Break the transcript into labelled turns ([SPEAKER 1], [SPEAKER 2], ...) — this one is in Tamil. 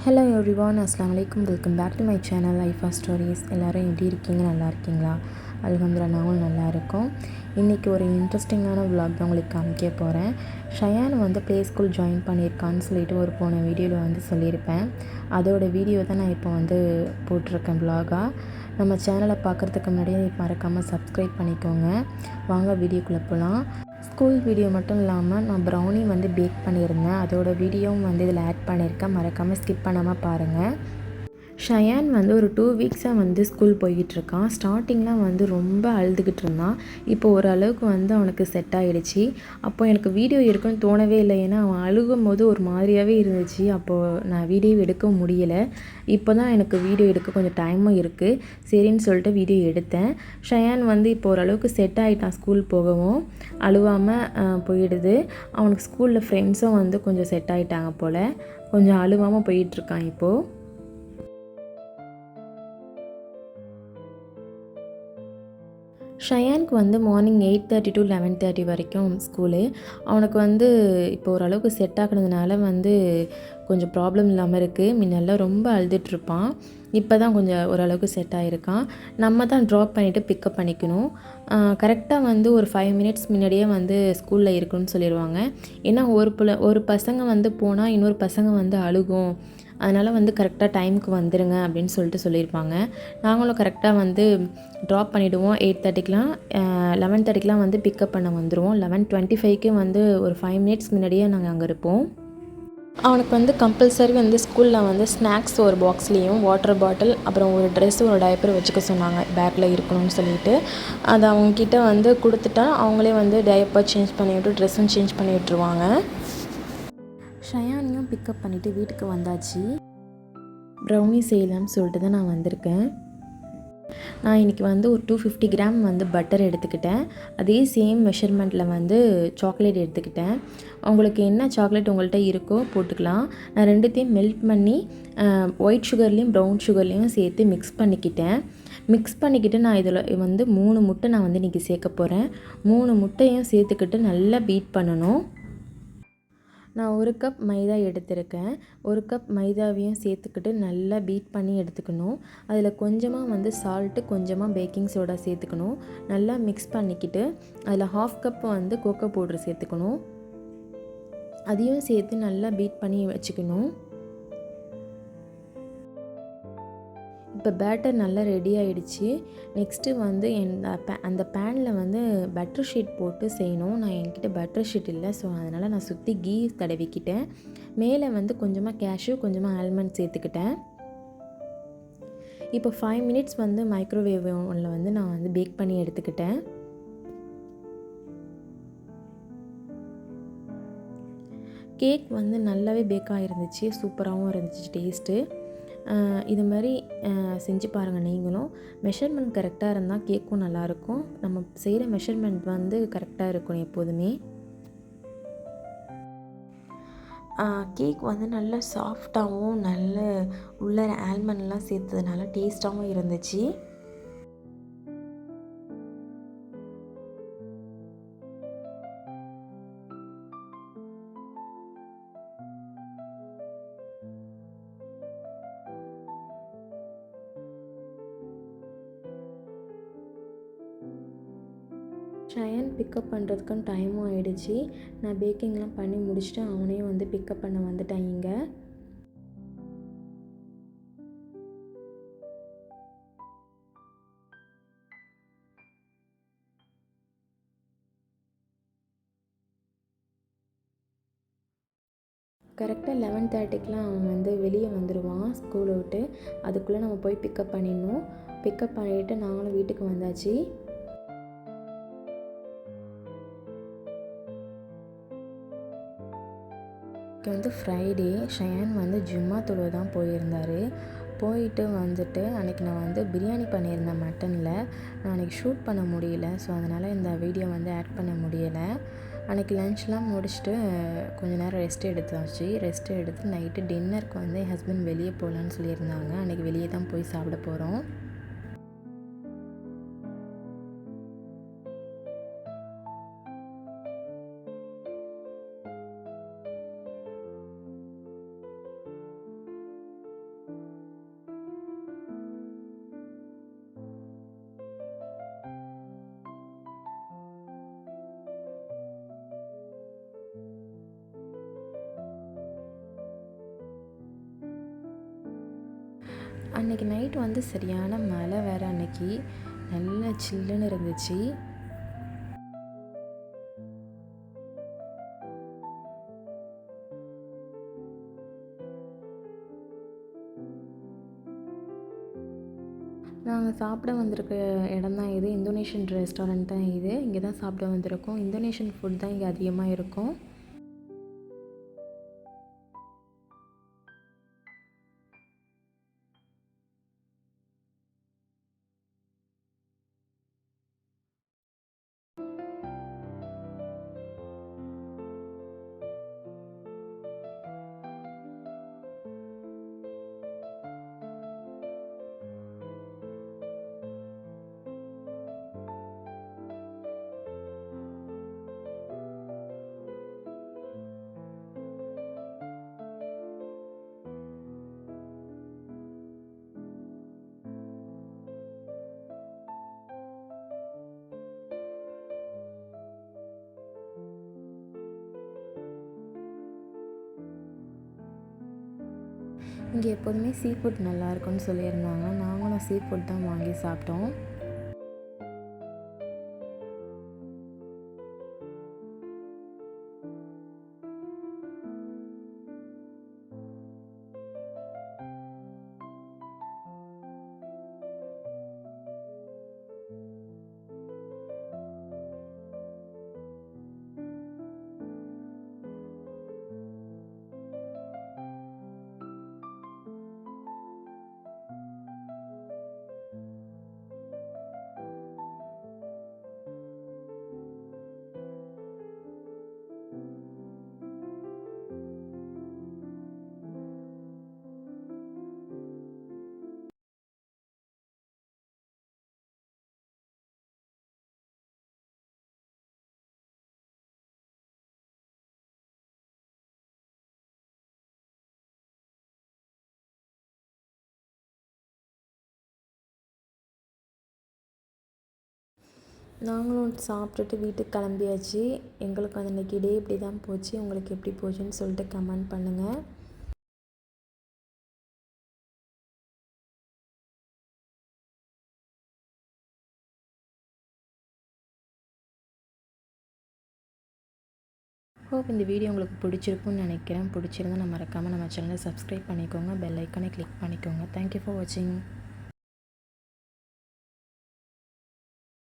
[SPEAKER 1] ஹலோ எவ்ரிவான், அஸ்ஸலாமு அலைக்கும். Welcome back to my channel Aifa stories. எல்லோரும் எப்படி இருக்கீங்க? நல்லா இருக்கீங்களா? அல்ஹம்துலில்லாஹ், நாங்களும் நல்லா இருக்கோம். இன்றைக்கி ஒரு இன்ட்ரெஸ்டிங்கான விலாக் தான் உங்களுக்கு காமிக்க போகிறேன். ஷயான் வந்து ப்ளே ஸ்கூல் ஜாயின் பண்ணியிருக்கான்னு சொல்லிட்டு ஒரு போன வீடியோவில் வந்து சொல்லியிருப்பேன். அதோடய வீடியோ தான் நான் இப்போ வந்து போட்டிருக்கேன் விலாகாக. நம்ம சேனலை பார்க்குறதுக்கு முன்னாடியே மறக்காமல் சப்ஸ்கிரைப் பண்ணிக்கோங்க. வாங்க வீடியோக்குள்ளே போகலாம். ஸ்கூல் வீடியோ மட்டும் இல்லாமல் நான் ப்ரௌனி வந்து பேக் பண்ணியிருந்தேன். அதோடய வீடியோவும் வந்து இதில் ஆட் பண்ணியிருக்கேன். மறக்காமல் ஸ்கிப் பண்ணாமல் பாருங்கள். ஷயான் வந்து ஒரு 2 வீக்ஸாக வந்து ஸ்கூல் போய்கிட்டுருக்கான். ஸ்டார்டிங்லாம் வந்து ரொம்ப அழுதுகிட்டு இருந்தான். இப்போ ஓரளவுக்கு வந்து அவனுக்கு செட் ஆகிடுச்சு. அப்போது எனக்கு வீடியோ எடுக்கணும்னு தோணவே இல்லை. ஏன்னா அவன் அழுகும் போது ஒரு மாதிரியாகவே இருந்துச்சு. அப்போது நான் வீடியோ எடுக்க முடியலை. இப்போ தான் எனக்கு வீடியோ எடுக்க கொஞ்சம் டைமும் இருக்குது. சரின்னு சொல்லிட்டு வீடியோ எடுத்தேன். ஷயான் வந்து இப்போ ஓரளவுக்கு செட் ஆகிட்டான். ஸ்கூல் போகவும் அழுவாமல் போயிடுது. அவனுக்கு ஸ்கூலில் ஃப்ரெண்ட்ஸும் வந்து கொஞ்சம் செட் ஆகிட்டாங்க போல். கொஞ்சம் அழுவாமல் போயிட்டுருக்கான் இப்போது. ஷயானுக்கு வந்து மார்னிங் 8:30 to 11:30 வரைக்கும் ஸ்கூலு. அவனுக்கு வந்து இப்போ ஓரளவுக்கு செட் ஆகினதுனால வந்து கொஞ்சம் ப்ராப்ளம் இல்லாமல் இருக்குது. முன்னெல்லாம் ரொம்ப அழுதுட்ருப்பான். இப்போ தான் கொஞ்சம் ஓரளவுக்கு செட் ஆகிருக்கான். நம்ம தான் ட்ராப் பண்ணிவிட்டு பிக்கப் பண்ணிக்கணும். கரெக்டாக வந்து ஒரு 5 மினிட்ஸ் முன்னாடியே வந்து ஸ்கூலில் இருக்கணும்னு சொல்லிடுவாங்க. ஏன்னா ஒரு பசங்க வந்து போனால் இன்னொரு பசங்க வந்து அழுகும். அதனால் வந்து கரெக்டாக டைமுக்கு வந்துடுங்க அப்படின்னு சொல்லியிருப்பாங்க. நாங்களும் கரெக்டாக வந்து ட்ராப் பண்ணிவிடுவோம். 8:30க்கெலாம் 11:30க்கெலாம் வந்து பிக்கப் பண்ண வந்துடுவோம். 11:25க்கு வந்து ஒரு 5 மினிட்ஸ் முன்னாடியே நாங்கள் அங்கே இருப்போம். அவனுக்கு வந்து கம்பல்சரி வந்து ஸ்கூலில் வந்து ஸ்நாக்ஸ் ஒரு பாக்ஸ்லேயும் வாட்டர் பாட்டில் அப்புறம் ஒரு ட்ரெஸ்ஸு ஒரு டைப்பர் வச்சுக்க சொன்னாங்க. பேக்கில் இருக்கணும்னு சொல்லிட்டு அதை அவங்கக்கிட்ட வந்து கொடுத்துட்டா அவங்களே வந்து டைப்பர் சேஞ்ச் பண்ணிவிட்டு ட்ரெஸ்ஸும் சேஞ்ச் பண்ணி விட்டுருவாங்க. ஷயானையும் பிக்கப் பண்ணிவிட்டு வீட்டுக்கு வந்தாச்சு. ப்ரௌனி செய்யலாம்னு சொல்லிட்டு தான் நான் வந்திருக்கேன். நான் இன்றைக்கி வந்து ஒரு 250 கிராம் வந்து பட்டர் எடுத்துக்கிட்டேன். அதே சேம் மெஷர்மெண்ட்டில் வந்து சாக்லேட் எடுத்துக்கிட்டேன். உங்களுக்கு என்ன சாக்லேட் உங்கள்கிட்ட இருக்கோ போட்டுக்கலாம். நான் ரெண்டுத்தையும் மெல்ட் பண்ணி ஒயிட் சுகர்லேயும் ப்ரௌன் சுகர்லேயும் சேர்த்து மிக்ஸ் பண்ணிக்கிட்டு நான் இதில் வந்து 3 முட்டை நான் வந்து இன்றைக்கி சேர்க்க போகிறேன். 3 முட்டையும் சேர்த்துக்கிட்டு நல்லா பீட் பண்ணணும். நான் 1 கப் மைதா எடுத்திருக்கேன். 1 கப் மைதாவையும் சேர்த்துக்கிட்டு நல்லா பீட் பண்ணி எடுத்துக்கணும். அதில் கொஞ்சமாக வந்து சால்ட்டு, கொஞ்சமாக பேக்கிங் சோடா சேர்த்துக்கணும். நல்லா மிக்ஸ் பண்ணிக்கிட்டு அதில் 1/2 கப் வந்து கோகோ பவுட்ரு சேர்த்துக்கணும். அதையும் சேர்த்து நல்லா பீட் பண்ணி வச்சுக்கணும். இப்போ பேட்டர் நல்லா ரெடி ஆகிடுச்சு. நெக்ஸ்ட்டு வந்து அந்த பேனில் வந்து பட்டர் ஷீட் போட்டு செய்யணும். நான் என்கிட்ட பட்டர் ஷீட் இல்லை. ஸோ அதனால் நான் சுற்றி கீ தடவிக்கிட்டேன். மேலே வந்து கொஞ்சமாக கேஷ்யூ, கொஞ்சமாக ஆல்மண்ட் சேர்த்துக்கிட்டேன். இப்போ 5 மினிட்ஸ் வந்து மைக்ரோவேவ் ஓவனில் வந்து நான் வந்து பேக் பண்ணி எடுத்துக்கிட்டேன். கேக் வந்து நல்லாவே பேக் ஆகிருந்துச்சு. சூப்பராகவும் இருந்துச்சு டேஸ்ட்டு. இது மாதிரி செஞ்சு பாருங்கள் நீங்களும். மெஷர்மெண்ட் கரெக்டாக இருந்தால் கேக்கும் நல்லாயிருக்கும். நம்ம செய்கிற மெஷர்மெண்ட் வந்து கரெக்டாக இருக்கணும் எப்போதுமே. கேக் வந்து நல்ல சாஃப்டாகவும் நல்ல உள்ள ஆல்மண்ட்லாம் சேர்த்ததுனால டேஸ்ட்டாகவும் இருந்துச்சு. ஷயான் பிக்கப் பண்ணுறதுக்கும் டைமும் ஆகிடுச்சு. நான் பேக்கிங்லாம் பண்ணி முடிச்சுட்டு அவனையும் வந்து பிக்கப் பண்ண வந்துட்டேன் இங்கே. கரெக்டாக 11:30க்கெலாம் அவன் வந்து வெளியே வந்துடுவான் ஸ்கூலை விட்டு. அதுக்குள்ளே நம்ம போய் பிக்கப் பண்ணிடணும். பிக்கப் பண்ணிவிட்டு நாங்களும் வீட்டுக்கு வந்தாச்சு. வந்து ஃப்ரைடே ஷயான் வந்து ஜும்மா தொழுவ தான் போயிருந்தார். போயிட்டு வந்துட்டு அன்றைக்கி நான் வந்து பிரியாணி பண்ணியிருந்தேன் மட்டனில். நான் அன்றைக்கி ஷூட் பண்ண முடியல. ஸோ அதனால் இந்த வீடியோ வந்து ஆட் பண்ண முடியலை. அன்றைக்கி லன்ச்லாம் முடிச்சுட்டு கொஞ்சம் நேரம் ரெஸ்ட் எடுத்தாச்சு. ரெஸ்ட் எடுத்து நைட்டு டின்னருக்கு வந்து என் ஹஸ்பண்ட் வெளியே போகலான்னு சொல்லியிருந்தாங்க. அன்றைக்கி வெளியே தான் போய் சாப்பிட போகிறோம். அன்றைக்கி நைட் வந்து சரியான மழை வேறு. அன்றைக்கி நல்லா சில்லுன்னு இருந்துச்சு. நாங்கள் சாப்பிட வந்திருக்க இடம் தான் இது. இந்தோனேஷியன் ரெஸ்டாரண்ட் தான் இது. இங்கே தான் சாப்பிட வந்திருக்கோம். இந்தோனேஷியன் ஃபுட் தான் இங்கே அதிகமாக இருக்கும். இங்கே எப்போதுமே சீ ஃபுட் நல்லாயிருக்குன்னு சொல்லியிருந்தாங்க. நாங்களும் சீ ஃபுட் தான் வாங்கி சாப்பிட்டோம். நாங்களும் சாப்பிட்டுட்டு வீட்டுக்கு கிளம்பியாச்சு. எங்களுக்கு அன்றைக்கி டே இப்படி தான் போச்சு. உங்களுக்கு எப்படி போச்சுன்னு சொல்லிட்டு கமெண்ட் பண்ணுங்கள். ஹோப் இந்த வீடியோ உங்களுக்கு பிடிச்சிருக்குன்னு நினைக்கிறேன். பிடிச்சிருந்தா மறக்காமல் நம்ம சேனலை சப்ஸ்கிரைப் பண்ணிக்கோங்க. பெல் ஐக்கானை கிளிக் பண்ணிக்கோங்க. தேங்க்யூ ஃபார் வாட்சிங்.